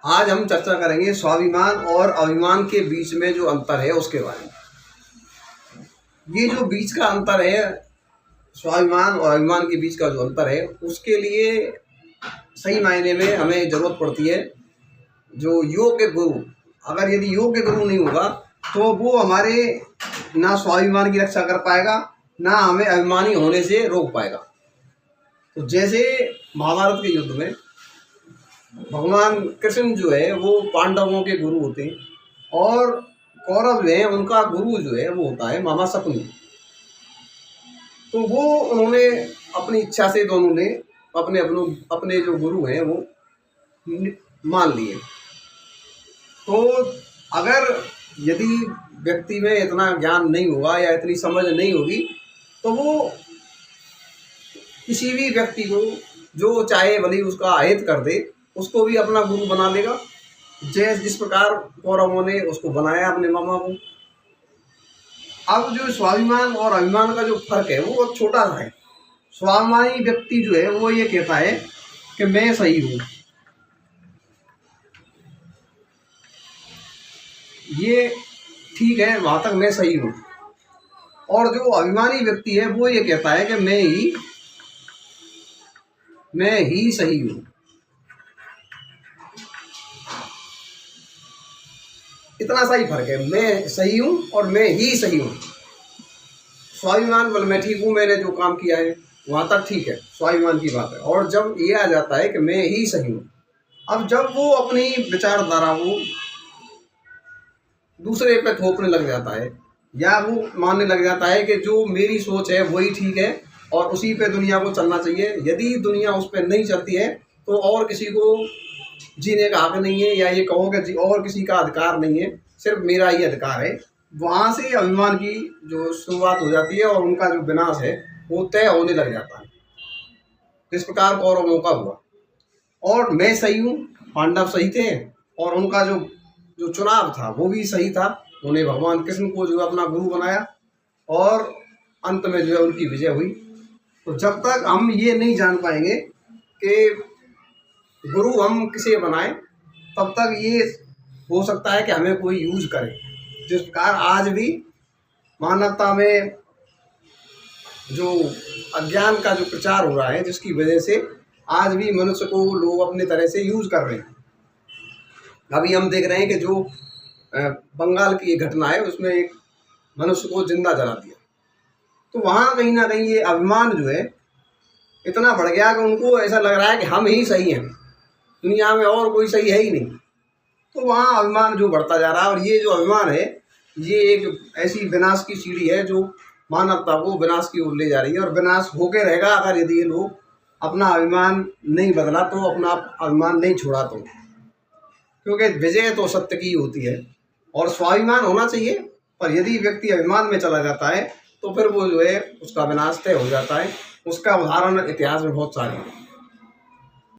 आज हम चर्चा करेंगे स्वाभिमान और अभिमान के बीच में जो अंतर है उसके बारे में। ये जो बीच का अंतर है, स्वाभिमान और अभिमान के बीच का जो अंतर है, उसके लिए सही मायने में हमें ज़रूरत पड़ती है जो योग्य गुरु। अगर यदि योग्य गुरु नहीं होगा तो वो हमारे ना स्वाभिमान की रक्षा कर पाएगा, ना हमें अभिमानी होने से रोक पाएगा। तो जैसे महाभारत के युद्ध में भगवान कृष्ण जो है वो पांडवों के गुरु होते हैं, और कौरव जो है उनका गुरु जो है वो होता है मामा शकुनी। तो वो उन्होंने अपनी इच्छा से दोनों ने अपने जो गुरु हैं वो मान लिए। तो अगर यदि व्यक्ति में इतना ज्ञान नहीं होगा या इतनी समझ नहीं होगी तो वो किसी भी व्यक्ति को जो चाहे भले उसका अहित कर दे उसको भी अपना गुरु बना लेगा, जिस प्रकार कौरवों ने उसको बनाया अपने मामा को। अब जो स्वाभिमान और अभिमान का जो फर्क है वो बहुत छोटा सा है। स्वाभिमानी व्यक्ति जो है वो ये कहता है कि मैं सही हूँ, ये ठीक है, वहां तक मैं सही हूँ। और जो अभिमानी व्यक्ति है वो ये कहता है कि मैं ही सही हूँ। इतना सा ही फर्क है, मैं सही हूँ और मैं ही सही हूँ। स्वाभिमान बोले मैं ठीक हूँ, मैंने जो काम किया है वहाँ तक ठीक है, स्वाभिमान की बात है। और जब ये आ जाता है कि मैं ही सही हूँ, अब जब वो अपनी विचारधारा को दूसरे पे थोपने लग जाता है या वो मानने लग जाता है कि जो मेरी सोच है वही ठीक है और उसी पे दुनिया को चलना चाहिए, यदि दुनिया उस पर नहीं चलती है तो और किसी को जीने का हक नहीं है, या ये कहो कि और किसी का अधिकार नहीं है, सिर्फ मेरा ही अधिकार है। वहाँ से अभिमान की जो शुरुआत हो जाती है और उनका जो विनाश है वो तय होने लग जाता है। इस प्रकार कौरवों का हुआ। और मैं सही हूँ, पांडव सही थे, और उनका जो चुनाव था वो भी सही था। उन्हें भगवान कृष्ण को जो अपना गुरु बनाया और अंत में जो है उनकी विजय हुई। तो जब तक हम ये नहीं जान पाएंगे कि गुरु हम किसे बनाएं, तब तक ये हो सकता है कि हमें कोई यूज करे। जिस प्रकार आज भी मानवता में जो अज्ञान का जो प्रचार हो रहा है, जिसकी वजह से आज भी मनुष्य को लोग अपने तरह से यूज कर रहे हैं। अभी हम देख रहे हैं कि जो बंगाल की एक घटना है उसमें एक मनुष्य को जिंदा जला दिया। तो वहाँ कहीं ना कहीं ये अभिमान जो है इतना बढ़ गया कि उनको ऐसा लग रहा है कि हम ही सही हैं, दुनिया में और कोई सही है ही नहीं। तो वहाँ अभिमान जो बढ़ता जा रहा है, और ये जो अभिमान है ये एक ऐसी विनाश की सीढ़ी है जो मानवता को विनाश की ओर ले जा रही है, और विनाश होके रहेगा अगर यदि ये लोग अपना अभिमान नहीं बदला, तो अपना अभिमान नहीं छोड़ा तो। क्योंकि विजय तो सत्य की होती है और स्वाभिमान होना चाहिए, पर यदि व्यक्ति अभिमान में चला जाता है तो फिर वो जो है उसका विनाश तय हो जाता है। उसका उदाहरण इतिहास में बहुत सारे हैं।